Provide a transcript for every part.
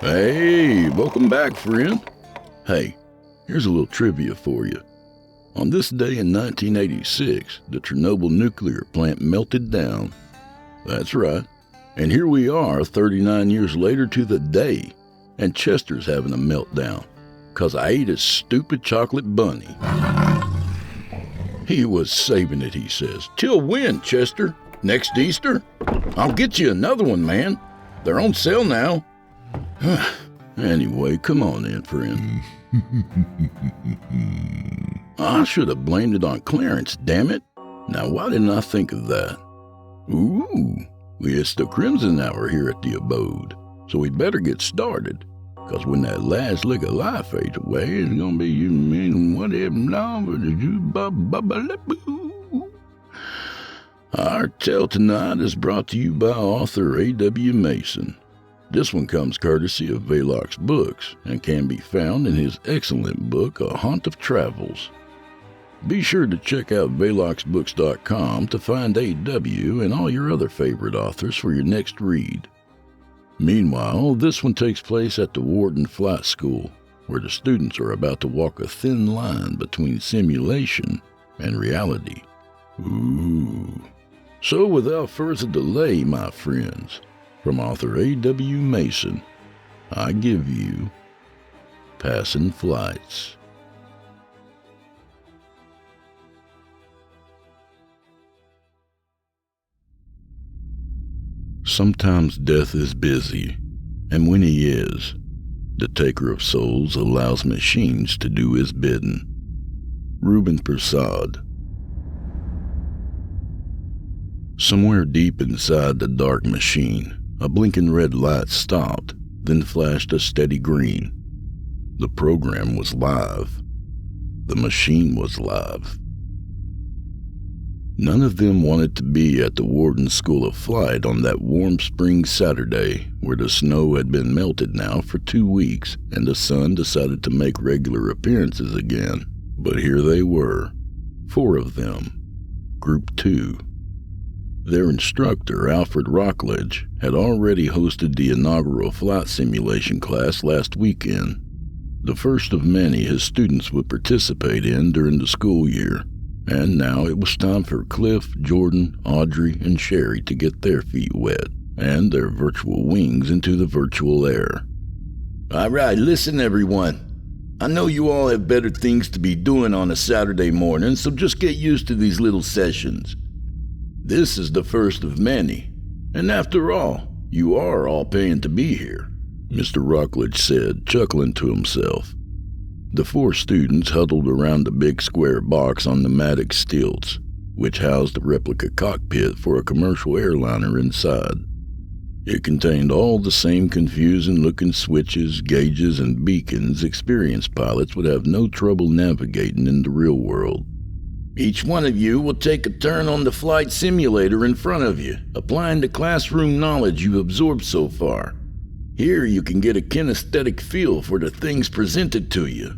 Hey, welcome back, friend. Hey, here's a little trivia for you. On this day in 1986, the Chernobyl nuclear plant melted down. That's right. And here we are 39 years later to the day, and Chester's having a meltdown, 'cause I ate his stupid chocolate bunny. He was saving it, he says. Till when, Chester? Next Easter? I'll get you another one, man. They're on sale now. Anyway, come on in, friend. I should have blamed it on Clarence, damn it. Now, why didn't I think of that? Ooh, it's the Crimson Hour here at the abode, so we better get started, 'cause when that last lick of life fades away, it's gonna be you mean whatever number did you ba-ba-ba-la-boo. Our tale tonight is brought to you by author A.W. Mason. This one comes courtesy of Velox Books and can be found in his excellent book, A Haunt of Travels. Be sure to check out veloxbooks.com to find A.W. and all your other favorite authors for your next read. Meanwhile, this one takes place at the Wharton Flight School, where the students are about to walk a thin line between simulation and reality. Ooh. So without further delay, my friends, from author A.W. Mason, I give you Passing Flights. Sometimes death is busy, and when he is, the taker of souls allows machines to do his bidding. Ruben Prasad. Somewhere deep inside the dark machine, a blinking red light stopped, then flashed a steady green. The program was live. The machine was live. None of them wanted to be at the Wharton School of Flight on that warm spring Saturday, where the snow had been melted now for 2 weeks and the sun decided to make regular appearances again. But here they were, 4 of them, Group 2. Their instructor, Alfred Rockledge, had already hosted the inaugural flight simulation class last weekend, the first of many his students would participate in during the school year. And now it was time for Cliff, Jordan, Audrey, and Sherry to get their feet wet and their virtual wings into the virtual air. All right, listen everyone. I know you all have better things to be doing on a Saturday morning, so just get used to these little sessions. This is the first of many, and after all, you are all paying to be here, Mr. Rockledge said, chuckling to himself. The 4 students huddled around the big square box on pneumatic stilts, which housed a replica cockpit for a commercial airliner inside. It contained all the same confusing-looking switches, gauges, and beacons experienced pilots would have no trouble navigating in the real world. Each one of you will take a turn on the flight simulator in front of you, applying the classroom knowledge you've absorbed so far. Here you can get a kinesthetic feel for the things presented to you.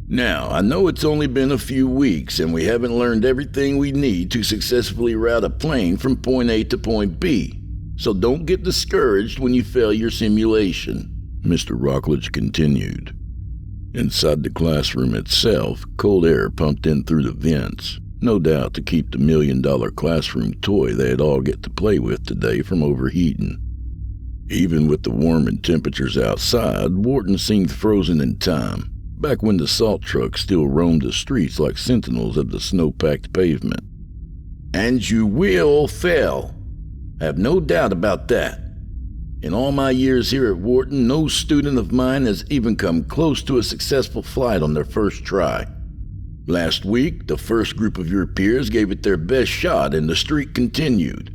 Now, I know it's only been a few weeks and we haven't learned everything we need to successfully route a plane from point A to point B, so don't get discouraged when you fail your simulation, Mr. Rockledge continued. Inside the classroom itself, cold air pumped in through the vents, no doubt to keep the $1 million classroom toy they'd all get to play with today from overheating. Even with the warming temperatures outside, Wharton seemed frozen in time, back when the salt trucks still roamed the streets like sentinels of the snow-packed pavement. And you will fail. Have no doubt about that. In all my years here at Wharton, no student of mine has even come close to a successful flight on their first try. Last week, the first group of your peers gave it their best shot and the streak continued.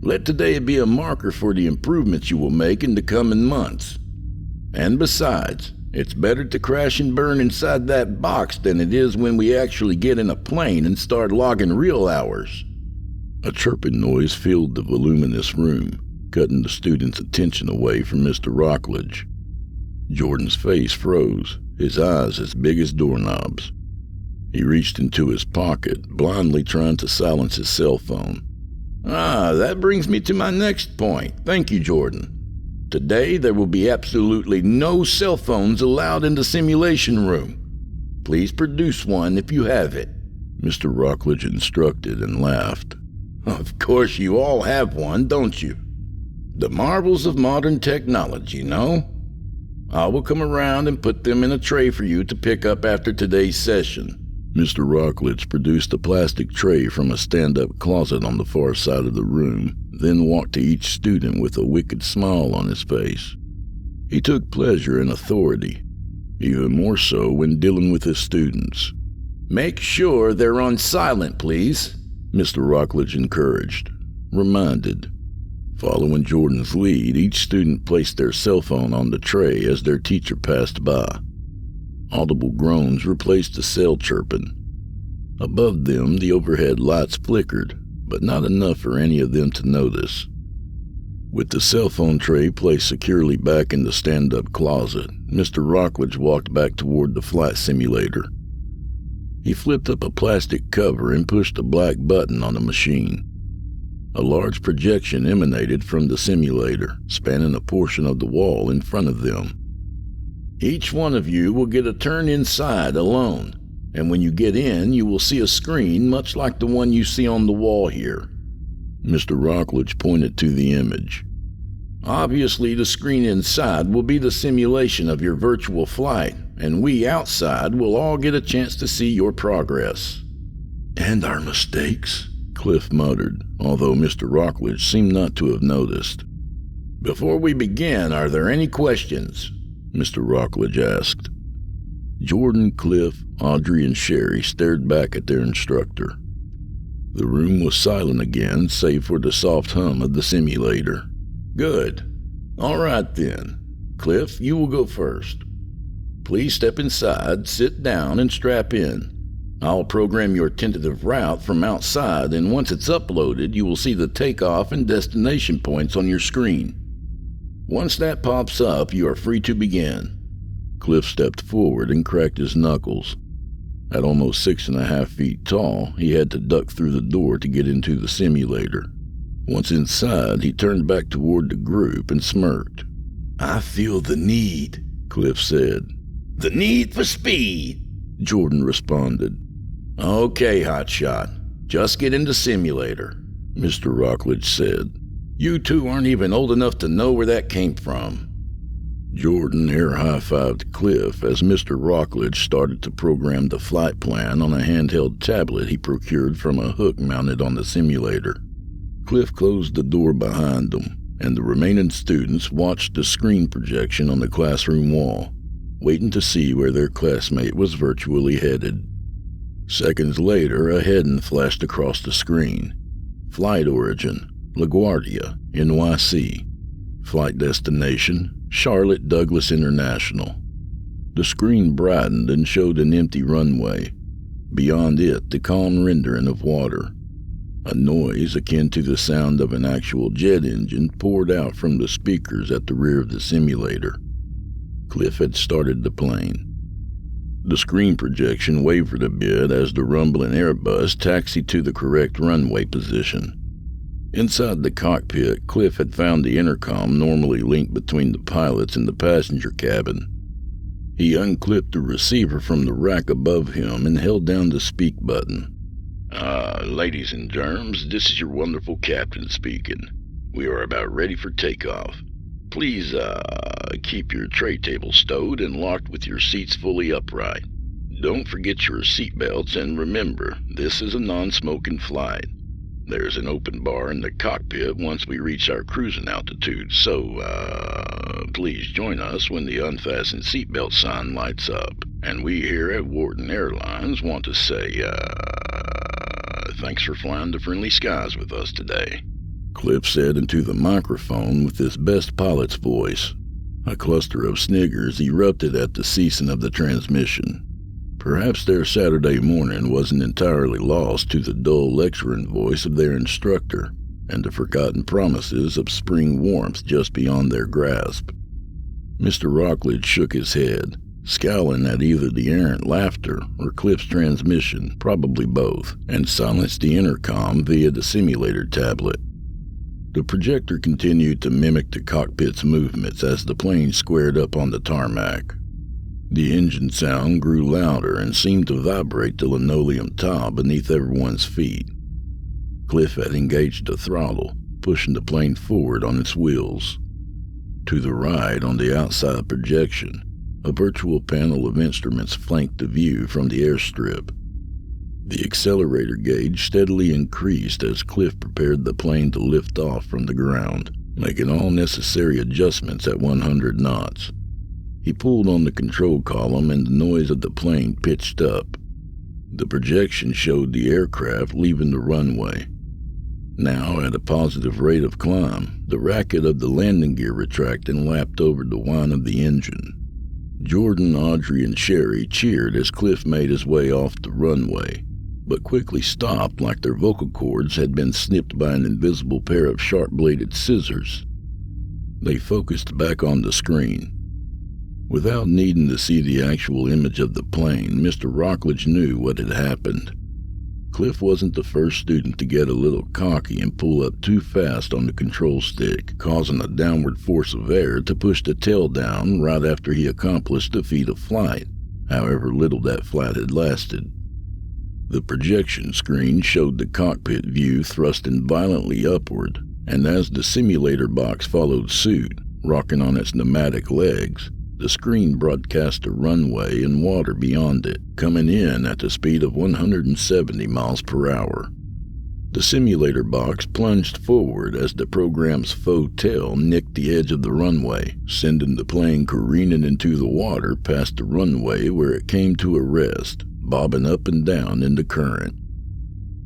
Let today be a marker for the improvements you will make in the coming months. And besides, it's better to crash and burn inside that box than it is when we actually get in a plane and start logging real hours. A chirping noise filled the voluminous room, cutting the students' attention away from Mr. Rockledge. Jordan's face froze, his eyes as big as doorknobs. He reached into his pocket, blindly trying to silence his cell phone. That brings me to my next point. Thank you, Jordan. Today, there will be absolutely no cell phones allowed in the simulation room. Please produce one if you have it." Mr. Rockledge instructed and laughed. "Of course you all have one, don't you? The marvels of modern technology, no? I will come around and put them in a tray for you to pick up after today's session." Mr. Rockledge produced a plastic tray from a stand-up closet on the far side of the room, then walked to each student with a wicked smile on his face. He took pleasure in authority, even more so when dealing with his students. "Make sure they're on silent, please," Mr. Rockledge encouraged, reminded. Following Jordan's lead, each student placed their cell phone on the tray as their teacher passed by. Audible groans replaced the cell chirping. Above them, the overhead lights flickered, but not enough for any of them to notice. With the cell phone tray placed securely back in the stand-up closet, Mr. Rockledge walked back toward the flight simulator. He flipped up a plastic cover and pushed a black button on the machine. A large projection emanated from the simulator, spanning a portion of the wall in front of them. "Each one of you will get a turn inside alone, and when you get in, you will see a screen much like the one you see on the wall here." Mr. Rockledge pointed to the image. "Obviously, the screen inside will be the simulation of your virtual flight, and we outside will all get a chance to see your progress." "And our mistakes," Cliff muttered, although Mr. Rockledge seemed not to have noticed. "Before we begin, are there any questions?" Mr. Rockledge asked. Jordan, Cliff, Audrey, and Sherry stared back at their instructor. The room was silent again, save for the soft hum of the simulator. "Good. All right then. Cliff, you will go first. Please step inside, sit down, and strap in. I'll program your tentative route from outside, and once it's uploaded, you will see the takeoff and destination points on your screen. Once that pops up, you are free to begin." Cliff stepped forward and cracked his knuckles. At almost 6.5 feet tall, he had to duck through the door to get into the simulator. Once inside, he turned back toward the group and smirked. "I feel the need," Cliff said. "The need for speed," Jordan responded. "Okay, hotshot. Just get in the simulator," Mr. Rockledge said. "You two aren't even old enough to know where that came from." Jordan air high-fived Cliff as Mr. Rockledge started to program the flight plan on a handheld tablet he procured from a hook mounted on the simulator. Cliff closed the door behind them, and the remaining students watched the screen projection on the classroom wall, waiting to see where their classmate was virtually headed. Seconds later, a heading flashed across the screen. Flight origin: LaGuardia, NYC. Flight destination: Charlotte Douglas International. The screen brightened and showed an empty runway. Beyond it, the calm rendering of water. A noise akin to the sound of an actual jet engine poured out from the speakers at the rear of the simulator. Cliff had started the plane. The screen projection wavered a bit as the rumbling Airbus taxied to the correct runway position. Inside the cockpit, Cliff had found the intercom normally linked between the pilots and the passenger cabin. He unclipped the receiver from the rack above him and held down the speak button. Ladies and germs, this is your wonderful captain speaking. We are about ready for takeoff. Please, keep your tray table stowed and locked with your seats fully upright. Don't forget your seatbelts, and remember, this is a non-smoking flight. There's an open bar in the cockpit once we reach our cruising altitude, so, please join us when the unfastened seatbelt sign lights up. And we here at Wharton Airlines want to say, thanks for flying the friendly skies with us today," Cliff said into the microphone with his best pilot's voice. A cluster of sniggers erupted at the ceasing of the transmission. Perhaps their Saturday morning wasn't entirely lost to the dull lecturing voice of their instructor and the forgotten promises of spring warmth just beyond their grasp. Mr. Rockledge shook his head, scowling at either the errant laughter or Cliff's transmission, probably both, and silenced the intercom via the simulator tablet. The projector continued to mimic the cockpit's movements as the plane squared up on the tarmac. The engine sound grew louder and seemed to vibrate the linoleum tile beneath everyone's feet. Cliff had engaged the throttle, pushing the plane forward on its wheels. To the right, on the outside projection, a virtual panel of instruments flanked the view from the airstrip. The accelerator gauge steadily increased as Cliff prepared the plane to lift off from the ground, making all necessary adjustments at 100 knots. He pulled on the control column and the noise of the plane pitched up. The projection showed the aircraft leaving the runway. Now, at a positive rate of climb, the racket of the landing gear retracted and lapped over the whine of the engine. Jordan, Audrey, and Sherry cheered as Cliff made his way off the runway, but quickly stopped like their vocal cords had been snipped by an invisible pair of sharp-bladed scissors. They focused back on the screen. Without needing to see the actual image of the plane, Mr. Rockledge knew what had happened. Cliff wasn't the first student to get a little cocky and pull up too fast on the control stick, causing a downward force of air to push the tail down right after he accomplished a feat of flight, however little that flight had lasted. The projection screen showed the cockpit view thrusting violently upward, and as the simulator box followed suit, rocking on its pneumatic legs, the screen broadcast a runway and water beyond it, coming in at the speed of 170 miles per hour. The simulator box plunged forward as the program's faux tail nicked the edge of the runway, sending the plane careening into the water past the runway where it came to a rest, bobbing up and down in the current.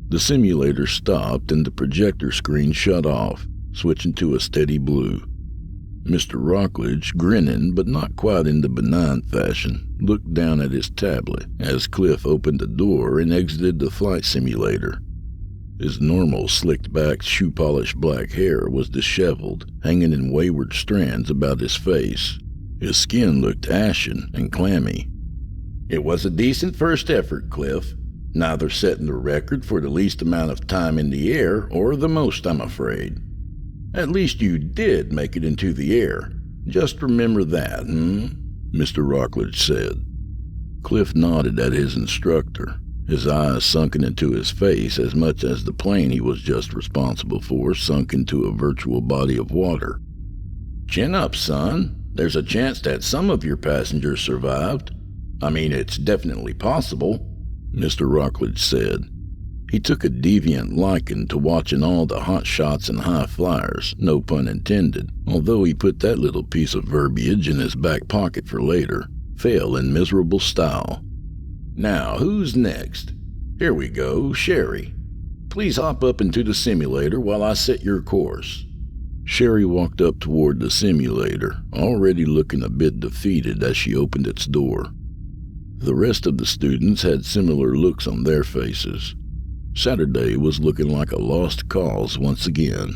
The simulator stopped and the projector screen shut off, switching to a steady blue. Mr. Rockledge, grinning but not quite in the benign fashion, looked down at his tablet as Cliff opened the door and exited the flight simulator. His normal slicked-back, shoe-polished black hair was disheveled, hanging in wayward strands about his face. His skin looked ashen and clammy. "It was a decent first effort, Cliff. Neither setting the record for the least amount of time in the air or the most, I'm afraid. At least you did make it into the air. Just remember that, Mr. Rockledge said. Cliff nodded at his instructor, his eyes sunken into his face as much as the plane he was just responsible for sunk into a virtual body of water. "Chin up, son. There's a chance that some of your passengers survived. I mean, it's definitely possible," Mr. Rockledge said. He took a deviant liking to watching all the hot shots and high flyers, no pun intended, although he put that little piece of verbiage in his back pocket for later, fail in miserable style. "Now, who's next? Here we go, Sherry. Please hop up into the simulator while I set your course." Sherry walked up toward the simulator, already looking a bit defeated as she opened its door. The rest of the students had similar looks on their faces. Saturday was looking like a lost cause once again.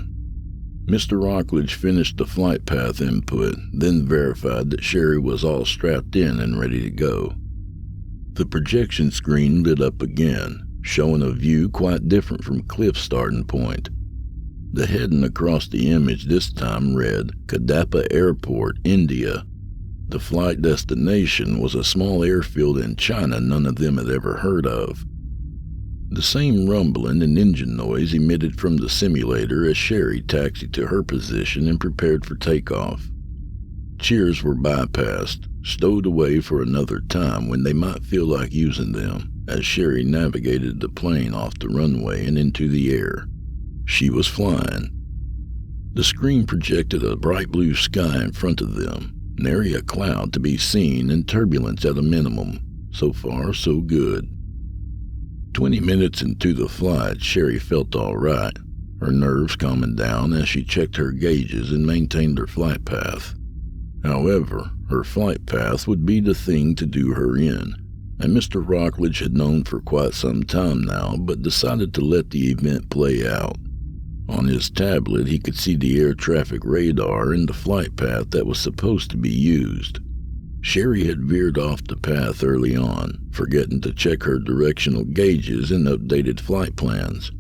Mr. Rockledge finished the flight path input, then verified that Sherry was all strapped in and ready to go. The projection screen lit up again, showing a view quite different from Cliff's starting point. The heading across the image this time read, Kadapa Airport, India. The flight destination was a small airfield in China none of them had ever heard of. The same rumbling and engine noise emitted from the simulator as Sherry taxied to her position and prepared for takeoff. Cheers were bypassed, stowed away for another time when they might feel like using them, as Sherry navigated the plane off the runway and into the air. She was flying. The screen projected a bright blue sky in front of them, nary a cloud to be seen and turbulence at a minimum. So far, so good. 20 minutes into the flight, Sherry felt all right, her nerves calming down as she checked her gauges and maintained her flight path. However, her flight path would be the thing to do her in, and Mr. Rockledge had known for quite some time now, but decided to let the event play out. On his tablet, he could see the air traffic radar and the flight path that was supposed to be used. Sherry had veered off the path early on, forgetting to check her directional gauges and updated flight plans.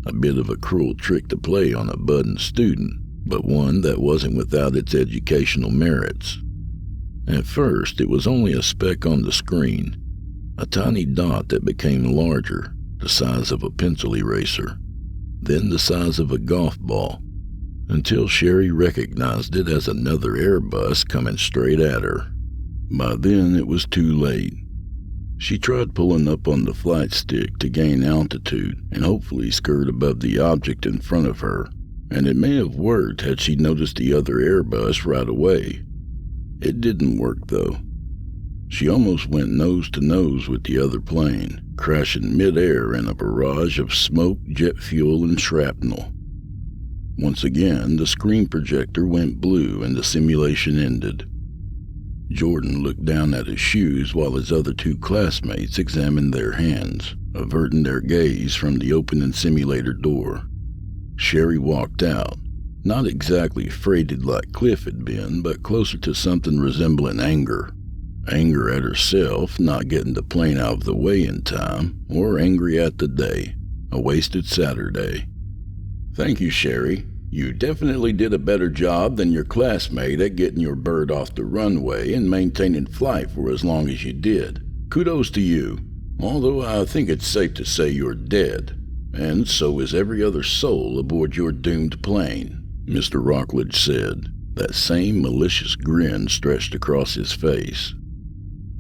A bit of a cruel trick to play on a budding student, but one that wasn't without its educational merits. At first, it was only a speck on the screen, a tiny dot that became larger, the size of a pencil eraser, then the size of a golf ball, until Sherry recognized it as another Airbus coming straight at her. By then, it was too late. She tried pulling up on the flight stick to gain altitude and hopefully skirt above the object in front of her, and it may have worked had she noticed the other Airbus right away. It didn't work, though. She almost went nose to nose with the other plane, crashing mid-air in a barrage of smoke, jet fuel, and shrapnel. Once again, the screen projector went blue and the simulation ended. Jordan looked down at his shoes while his other two classmates examined their hands, averting their gaze from the opening simulator door. Sherry walked out, not exactly freighted like Cliff had been, but closer to something resembling anger. Anger at herself not getting the plane out of the way in time, or angry at the day, a wasted Saturday. "Thank you, Sherry. You definitely did a better job than your classmate at getting your bird off the runway and maintaining flight for as long as you did. Kudos to you, although I think it's safe to say you're dead. And so is every other soul aboard your doomed plane," Mr. Rockledge said, that same malicious grin stretched across his face.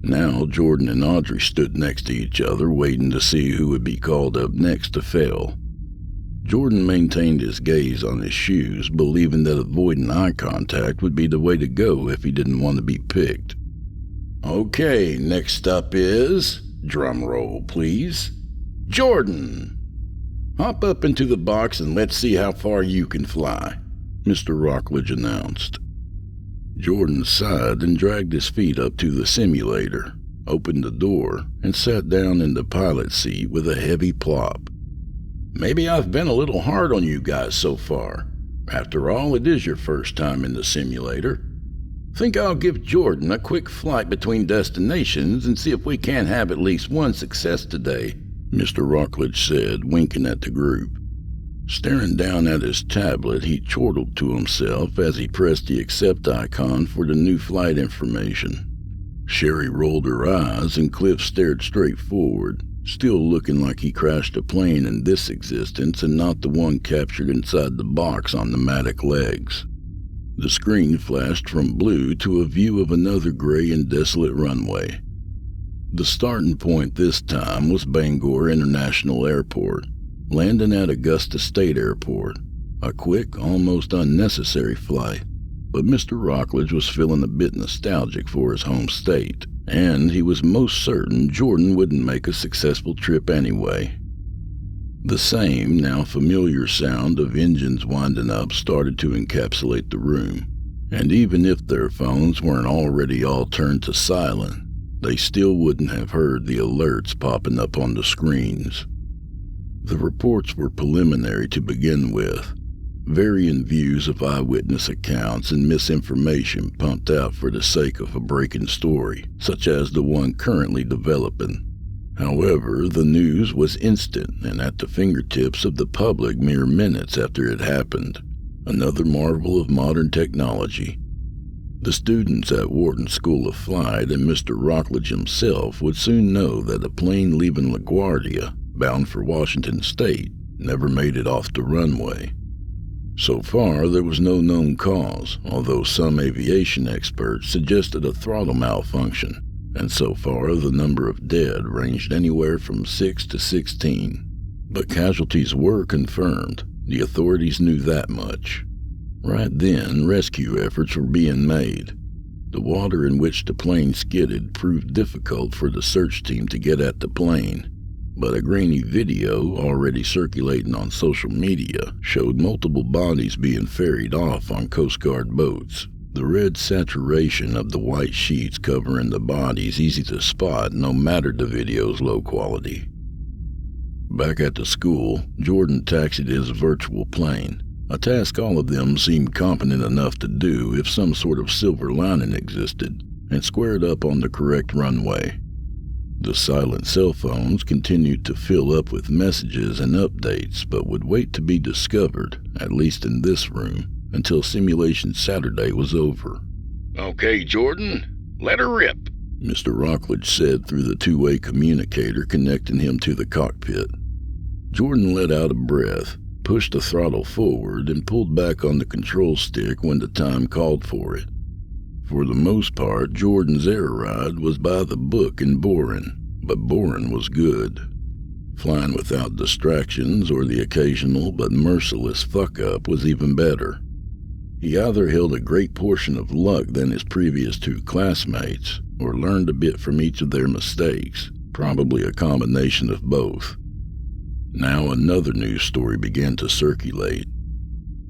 Now Jordan and Audrey stood next to each other, waiting to see who would be called up next to fail. Jordan maintained his gaze on his shoes, believing that avoiding eye contact would be the way to go if he didn't want to be picked. "Okay, next up is, drum roll please, Jordan. Hop up into the box and let's see how far you can fly," Mr. Rockledge announced. Jordan sighed and dragged his feet up to the simulator, opened the door, and sat down in the pilot seat with a heavy plop. "Maybe I've been a little hard on you guys so far. After all, it is your first time in the simulator. Think I'll give Jordan a quick flight between destinations and see if we can't have at least one success today," Mr. Rockledge said, winking at the group. Staring down at his tablet, he chortled to himself as he pressed the accept icon for the new flight information. Sherry rolled her eyes and Cliff stared straight forward, still looking like he crashed a plane in this existence and not the one captured inside the box on pneumatic legs. The screen flashed from blue to a view of another gray and desolate runway. The starting point this time was Bangor International Airport, landing at Augusta State Airport. A quick, almost unnecessary flight, but Mr. Rockledge was feeling a bit nostalgic for his home state, and he was most certain Jordan wouldn't make a successful trip anyway. The same, now familiar sound of engines winding up started to encapsulate the room, and even if their phones weren't already all turned to silent, they still wouldn't have heard the alerts popping up on the screens. The reports were preliminary to begin with, varying views of eyewitness accounts and misinformation pumped out for the sake of a breaking story, such as the one currently developing. However, the news was instant and at the fingertips of the public mere minutes after it happened, another marvel of modern technology. The students at Wharton School of Flight and Mr. Rockledge himself would soon know that a plane leaving LaGuardia, bound for Washington State, never made it off the runway. So far, there was no known cause, although some aviation experts suggested a throttle malfunction, and so far the number of dead ranged anywhere from 6 to 16. But casualties were confirmed. The authorities knew that much. Right then, rescue efforts were being made. The water in which the plane skidded proved difficult for the search team to get at the plane, but a grainy video already circulating on social media showed multiple bodies being ferried off on Coast Guard boats. The red saturation of the white sheets covering the bodies easy to spot no matter the video's low quality. Back at the school, Jordan taxied his virtual plane, a task all of them seemed competent enough to do if some sort of silver lining existed, and squared up on the correct runway. The silent cell phones continued to fill up with messages and updates, but would wait to be discovered, at least in this room, until Simulation Saturday was over. "Okay, Jordan, let her rip," Mr. Rockledge said through the two-way communicator connecting him to the cockpit. Jordan let out a breath, pushed the throttle forward, and pulled back on the control stick when the time called for it. For the most part, Jordan's air ride was by the book and boring, but boring was good. Flying without distractions or the occasional but merciless fuck-up was even better. He either held a great portion of luck than his previous two classmates, or learned a bit from each of their mistakes, probably a combination of both. Now another news story began to circulate.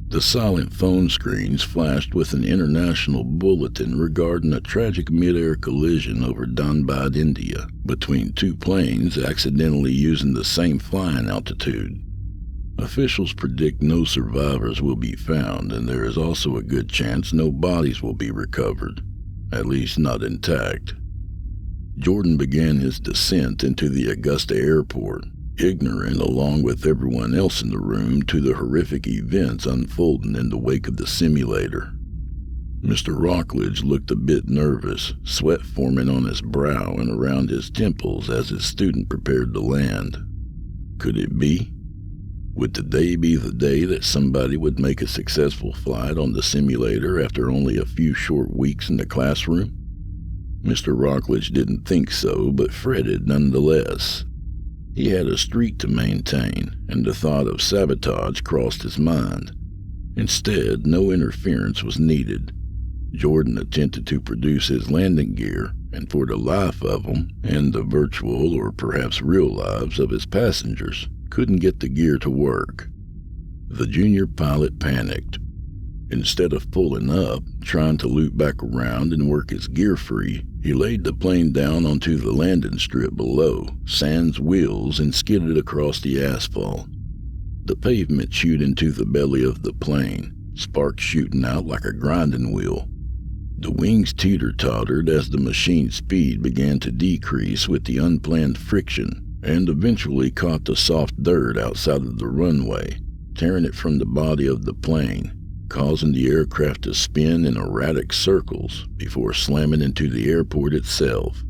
The silent phone screens flashed with an international bulletin regarding a tragic mid-air collision over Dhanbad, India, between two planes accidentally using the same flying altitude. Officials predict no survivors will be found, and there is also a good chance no bodies will be recovered, at least not intact. Jordan began his descent into the Augusta airport, ignorant along with everyone else in the room to the horrific events unfolding in the wake of the simulator. Mr. Rockledge looked a bit nervous, sweat forming on his brow and around his temples as his student prepared to land. Could it be? Would today be the day that somebody would make a successful flight on the simulator after only a few short weeks in the classroom? Mr. Rockledge didn't think so, but fretted nonetheless. He had a streak to maintain, and the thought of sabotage crossed his mind. Instead, no interference was needed. Jordan attempted to produce his landing gear, and for the life of him, and the virtual or perhaps real lives of his passengers, couldn't get the gear to work. The junior pilot panicked. Instead of pulling up, trying to loop back around and work his gear free, he laid the plane down onto the landing strip below, sans wheels, and skidded across the asphalt. The pavement chewed into the belly of the plane, sparks shooting out like a grinding wheel. The wings teeter-tottered as the machine's speed began to decrease with the unplanned friction, and eventually caught the soft dirt outside of the runway, tearing it from the body of the plane, causing the aircraft to spin in erratic circles before slamming into the airport itself.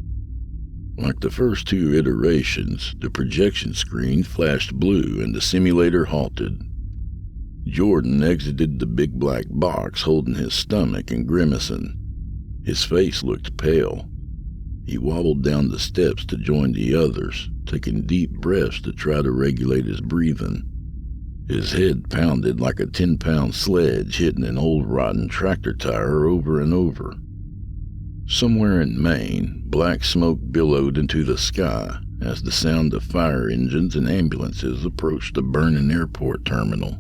Like the first two iterations, the projection screen flashed blue and the simulator halted. Jordan exited the big black box holding his stomach and grimacing. His face looked pale. He wobbled down the steps to join the others, taking deep breaths to try to regulate his breathing. His head pounded like a 10-pound sledge hitting an old rotten tractor tire over and over. Somewhere in Maine, black smoke billowed into the sky as the sound of fire engines and ambulances approached the burning airport terminal.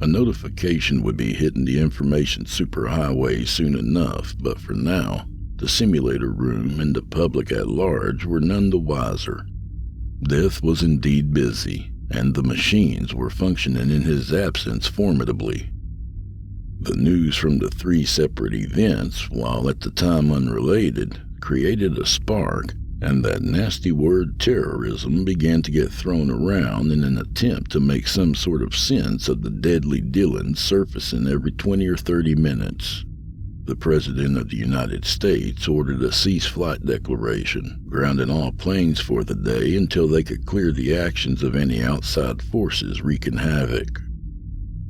A notification would be hitting the information superhighway soon enough, but for now, the simulator room and the public at large were none the wiser. Death was indeed busy, and the machines were functioning in his absence formidably. The news from the three separate events, while at the time unrelated, created a spark, and that nasty word terrorism began to get thrown around in an attempt to make some sort of sense of the deadly Dillons surfacing every 20 or 30 minutes. The President of the United States ordered a cease-flight declaration, grounding all planes for the day until they could clear the actions of any outside forces wreaking havoc.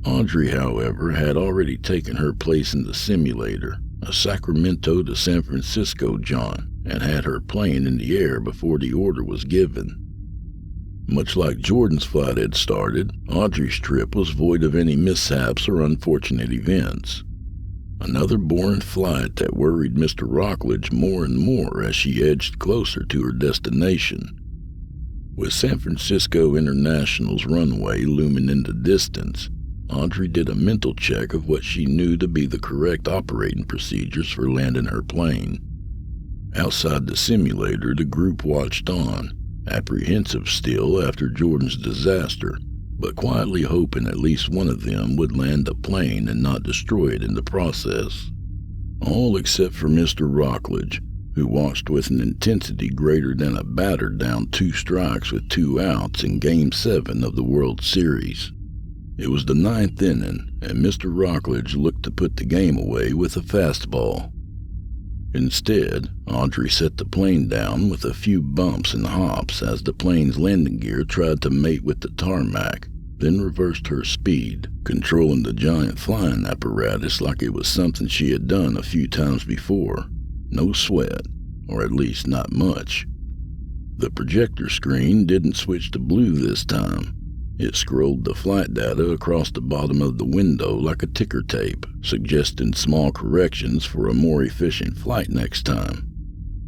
Audrey, however, had already taken her place in the simulator, a Sacramento to San Francisco jaunt, and had her plane in the air before the order was given. Much like Jordan's flight had started, Audrey's trip was void of any mishaps or unfortunate events. Another boring flight that worried Mr. Rockledge more and more as she edged closer to her destination. With San Francisco International's runway looming in the distance, Audrey did a mental check of what she knew to be the correct operating procedures for landing her plane. Outside the simulator, the group watched on, apprehensive still after Jordan's disaster, but quietly hoping at least one of them would land the plane and not destroy it in the process. All except for Mr. Rockledge, who watched with an intensity greater than a batter down 2 strikes with 2 outs in Game 7 of the World Series. It was the 9th inning, and Mr. Rockledge looked to put the game away with a fastball. Instead, Audrey set the plane down with a few bumps and hops as the plane's landing gear tried to mate with the tarmac, then reversed her speed, controlling the giant flying apparatus like it was something she had done a few times before. No sweat, or at least not much. The projector screen didn't switch to blue this time. It scrolled the flight data across the bottom of the window like a ticker tape, suggesting small corrections for a more efficient flight next time.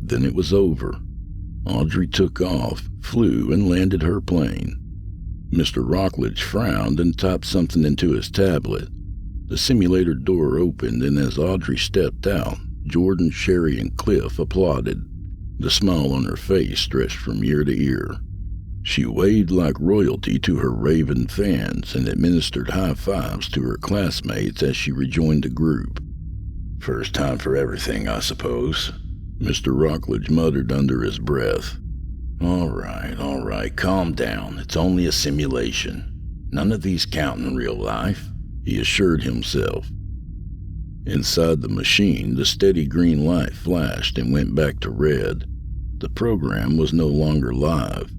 Then it was over. Audrey took off, flew, and landed her plane. Mr. Rockledge frowned and typed something into his tablet. The simulator door opened, and as Audrey stepped out, Jordan, Sherry, and Cliff applauded. The smile on her face stretched from ear to ear. She waved like royalty to her Raven fans and administered high fives to her classmates as she rejoined the group. "First time for everything, I suppose," Mr. Rockledge muttered under his breath. All right, calm down. It's only a simulation. None of these count in real life," he assured himself. Inside the machine, the steady green light flashed and went back to red. The program was no longer live.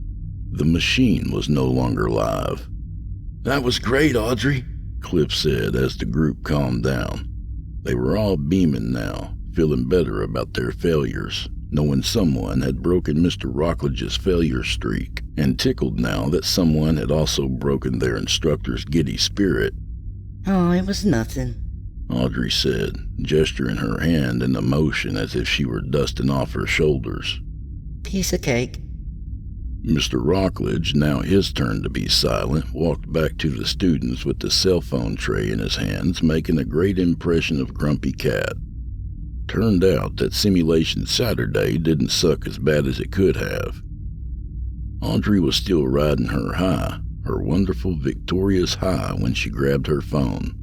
The machine was no longer live. "That was great, Audrey," Cliff said as the group calmed down. They were all beaming now, feeling better about their failures, knowing someone had broken Mr. Rockledge's failure streak, and tickled now that someone had also broken their instructor's giddy spirit. "Oh, it was nothing," Audrey said, gesturing her hand in a motion as if she were dusting off her shoulders. "Piece of cake." Mr. Rockledge, now his turn to be silent, walked back to the students with the cell phone tray in his hands, making a great impression of Grumpy Cat. Turned out that Simulation Saturday didn't suck as bad as it could have. Audrey was still riding her high, her wonderful victorious high, when she grabbed her phone.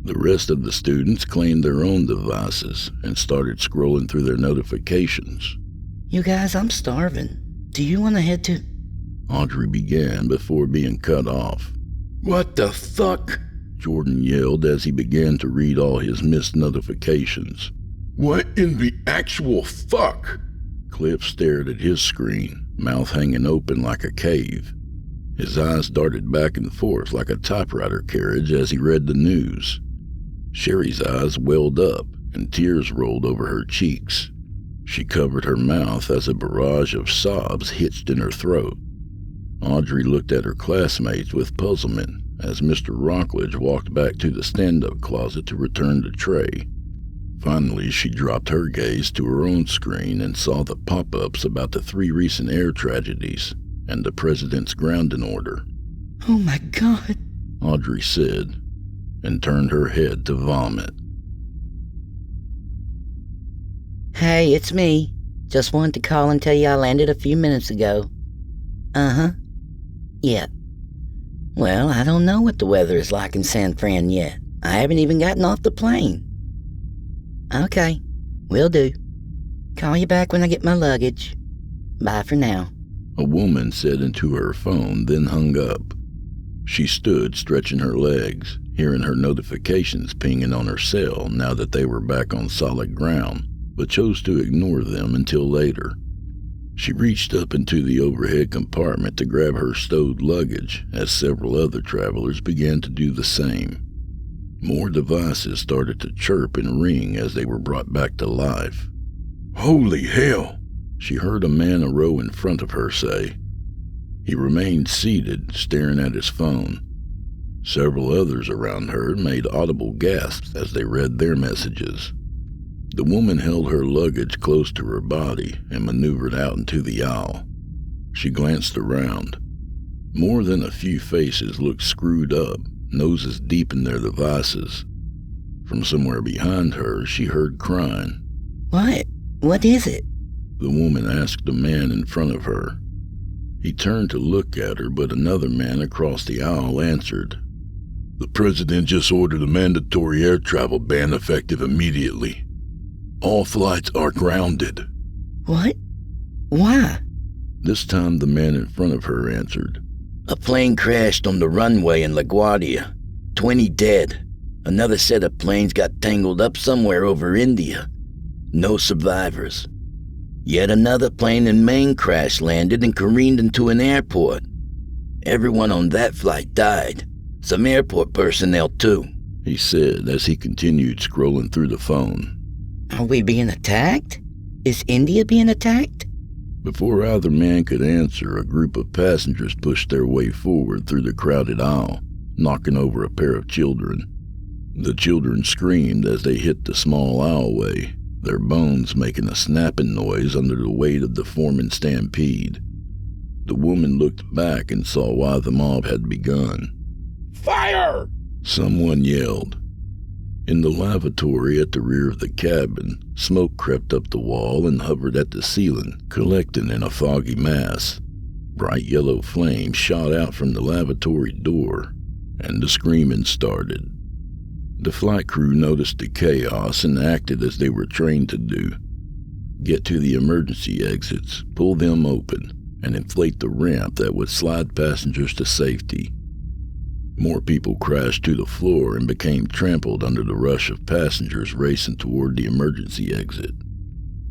The rest of the students claimed their own devices and started scrolling through their notifications. "You guys, I'm starving. Do you want to head to—" Audrey began before being cut off. What the fuck? Jordan yelled as he began to read all his missed notifications. What in the actual fuck? Cliff stared at his screen, mouth hanging open like a cave. His eyes darted back and forth like a typewriter carriage as he read the news. Sherry's eyes welled up and tears rolled over her cheeks. She covered her mouth as a barrage of sobs hitched in her throat. Audrey looked at her classmates with puzzlement as Mr. Rockledge walked back to the stand-up closet to return the tray. Finally, she dropped her gaze to her own screen and saw the pop-ups about the 3 recent air tragedies and the president's grounding order. "Oh my God," Audrey said, and turned her head to vomit. "Hey, it's me. Just wanted to call and tell you I landed a few minutes ago." "Uh-huh. Yeah. Well, I don't know what the weather is like in San Fran yet. I haven't even gotten off the plane." "Okay, will do. Call you back when I get my luggage. Bye for now." A woman said into her phone, then hung up. She stood stretching her legs, hearing her notifications pinging on her cell now that they were back on solid ground, but chose to ignore them until later. She reached up into the overhead compartment to grab her stowed luggage as several other travelers began to do the same. More devices started to chirp and ring as they were brought back to life. Holy hell! She heard a man a row in front of her say. He remained seated, staring at his phone. Several others around her made audible gasps as they read their messages. The woman held her luggage close to her body and maneuvered out into the aisle. She glanced around. More than a few faces looked screwed up, noses deep in their devices. From somewhere behind her, she heard crying. "What? What is it?" The woman asked the man in front of her. He turned to look at her, but another man across the aisle answered. The president just ordered a mandatory air travel ban effective immediately. All flights are grounded. What? Why? This time the man in front of her answered. A plane crashed on the runway in LaGuardia. 20 dead. Another set of planes got tangled up somewhere over India. No survivors. Yet another plane in Maine crash landed and careened into an airport. Everyone on that flight died. Some airport personnel too, he said as he continued scrolling through the phone. Are we being attacked? Is India being attacked? Before either man could answer, a group of passengers pushed their way forward through the crowded aisle, knocking over a pair of children. The children screamed as they hit the small aisleway, their bones making a snapping noise under the weight of the forming stampede. The woman looked back and saw why the mob had begun. Fire! Someone yelled. In the lavatory at the rear of the cabin, smoke crept up the wall and hovered at the ceiling, collecting in a foggy mass. Bright yellow flames shot out from the lavatory door, and the screaming started. The flight crew noticed the chaos and acted as they were trained to do. Get to the emergency exits, pull them open, and inflate the ramp that would slide passengers to safety. More people crashed to the floor and became trampled under the rush of passengers racing toward the emergency exit.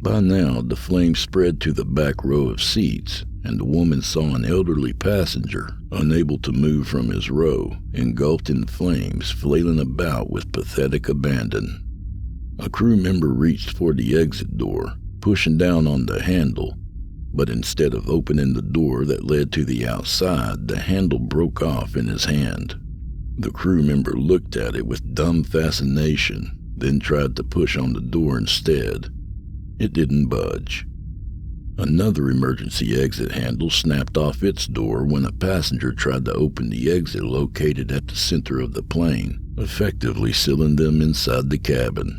By now, the flames spread to the back row of seats, and the woman saw an elderly passenger, unable to move from his row, engulfed in flames, flailing about with pathetic abandon. A crew member reached for the exit door, pushing down on the handle, but instead of opening the door that led to the outside, the handle broke off in his hand. The crew member looked at it with dumb fascination, then tried to push on the door instead. It didn't budge. Another emergency exit handle snapped off its door when a passenger tried to open the exit located at the center of the plane, effectively sealing them inside the cabin.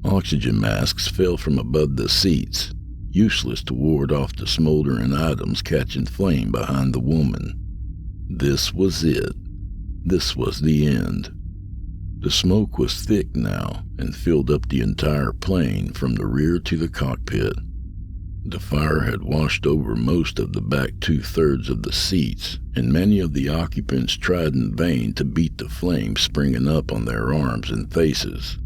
Oxygen masks fell from above the seats, useless to ward off the smoldering items catching flame behind the woman. This was it. This was the end. The smoke was thick now and filled up the entire plane from the rear to the cockpit. The fire had washed over most of the back 2/3 of the seats, and many of the occupants tried in vain to beat the flames springing up on their arms and faces.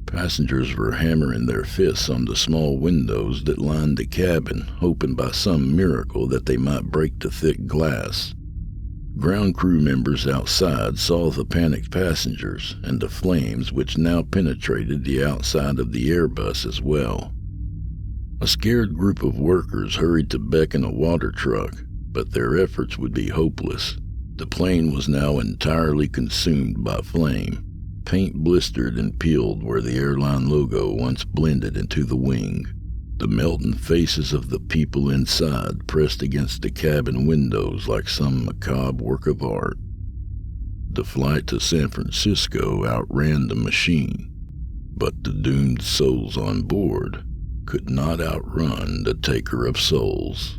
Passengers were hammering their fists on the small windows that lined the cabin, hoping by some miracle that they might break the thick glass. Ground crew members outside saw the panicked passengers and the flames which now penetrated the outside of the Airbus as well. A scared group of workers hurried to beckon a water truck, but their efforts would be hopeless. The plane was now entirely consumed by flame. Paint blistered and peeled where the airline logo once blended into the wing. The melting faces of the people inside pressed against the cabin windows like some macabre work of art. The flight to San Francisco outran the machine, but the doomed souls on board could not outrun the taker of souls.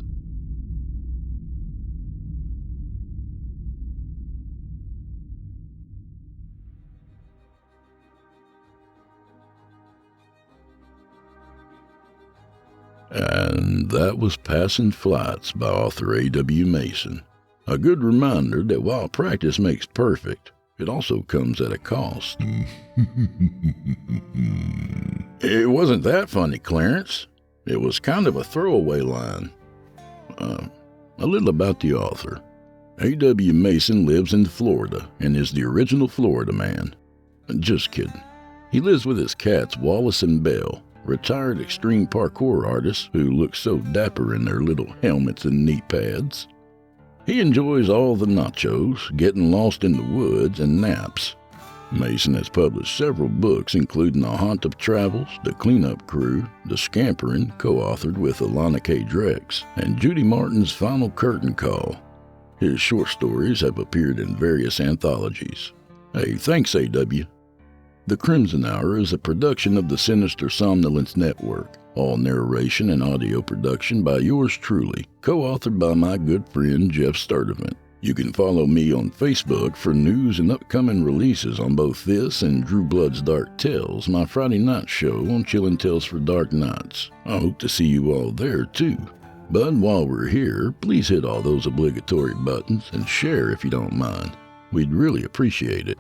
And that was Passing Flights by author A.W. Mason. A good reminder that while practice makes perfect, it also comes at a cost. It wasn't that funny, Clarence. It was kind of a throwaway line. A little about the author. A.W. Mason lives in Florida and is the original Florida man. Just kidding. He lives with his cats Wallace and Belle, retired extreme parkour artists who look so dapper in their little helmets and knee pads. He enjoys all the nachos, getting lost in the woods, and naps. Mason has published several books, including The Haunt of Travels, The Cleanup Crew, The Scamperin', co-authored with Alana K. Drex, and Judy Martin's Final Curtain Call. His short stories have appeared in various anthologies. Hey, thanks, A.W. The Crimson Hour is a production of the Sinister Somnolence Network. All narration and audio production by yours truly, co-authored by my good friend Geoff Sturtevant. You can follow me on Facebook for news and upcoming releases on both this and Drew Blood's Dark Tales, my Friday night show on Chillin' Tales for Dark Nights. I hope to see you all there too. But while we're here, please hit all those obligatory buttons and share if you don't mind. We'd really appreciate it.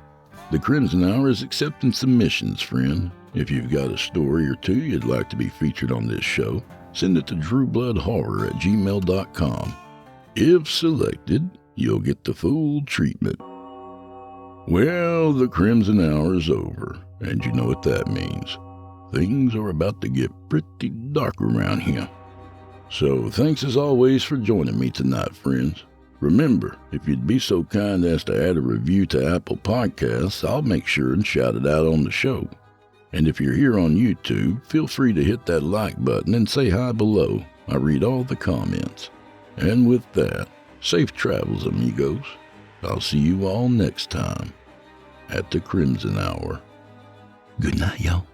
The Crimson Hour is accepting submissions, friend. If you've got a story or two you'd like to be featured on this show, send it to drewbloodhorror@gmail.com. If selected, you'll get the full treatment. Well, the Crimson Hour is over, and you know what that means. Things are about to get pretty dark around here. So thanks as always for joining me tonight, friends. Remember, if you'd be so kind as to add a review to Apple Podcasts, I'll make sure and shout it out on the show. And if you're here on YouTube, feel free to hit that like button and say hi below. I read all the comments. And with that, safe travels, amigos. I'll see you all next time at the Crimson Hour. Good night, y'all.